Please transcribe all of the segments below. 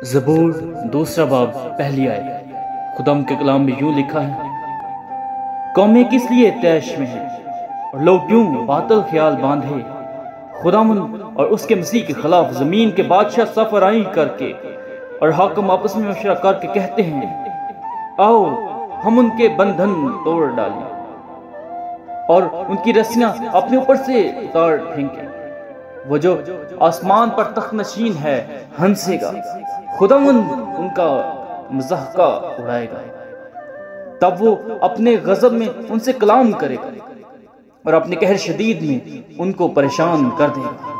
زبور دوسرا باب پہلی آیت۔ خداوند کے کلام میں یوں لکھا ہے، قومیں کس لیے طیش میں ہیں اور لوگ کیوں باطل خیال باندھے؟ خداوند اور اس کے مسیح کے خلاف زمین کے بادشاہ سفر آئی کر کے اور حاکم آپس میں مشورہ کر کے کہتے ہیں، آؤ ہم ان کے بندھن توڑ ڈالیں اور ان کی رسیاں اپنے اوپر سے اتار پھینکیں۔ وہ جو آسمان پر تخت نشین ہے ہنسے گا، خداوند ان کا مضحکہ اڑائے گا۔ تب وہ اپنے غضب میں ان سے کلام کرے گا اور اپنے قہر شدید میں ان کو پریشان کر دے گا۔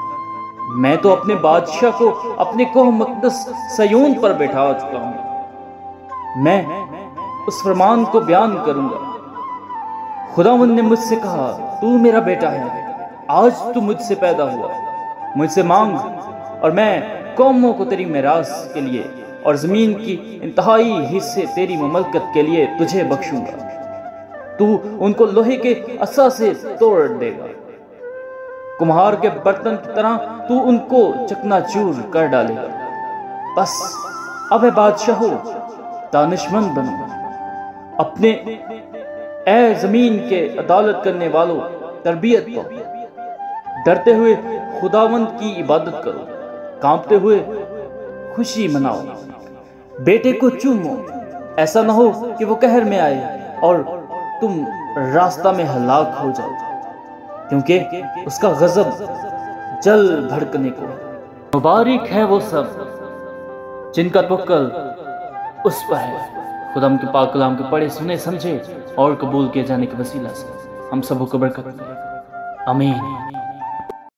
میں تو اپنے بادشاہ کو اپنے کوہ مقدس سیون پر بیٹھا چکا ہوں، میں اس فرمان کو بیان کروں گا۔ خداوند نے مجھ سے کہا، تو میرا بیٹا ہے، آج تو مجھ سے پیدا ہوا، مجھ سے مانگ اور میں قوموں کو تیری میراث کے لیے اور زمین کی انتہائی حصے تیری مملکت کے لیے تجھے بخشوں گا۔ تو ان کو لوہے کے عصا سے توڑ دے گا، کمہار کے برتن کی طرح تو ان کو چکنا چور کر ڈالے گا۔ بس اب اے بادشاہ ہو، دانشمند بنو، اپنے اے زمین کے عدالت کرنے والوں تربیت پاؤ، ڈرتے ہوئے خداوند کی عبادت کرو، کانپتے ہوئے خوشی مناؤ۔ بیٹے کو چومو، ایسا نہ ہو کہ وہ قہر میں آئے اور تم راستہ میں ہلاک ہو جاؤ، کیونکہ اس کا غضب جل بھڑکنے کو۔ مبارک ہے وہ سب جن کا توکل اس پر ہے۔ خدا کے پاک کلام کے پڑھے سنے سمجھے اور قبول کیے جانے کے وسیلہ سے ہم سب کو برکت دے، آمین۔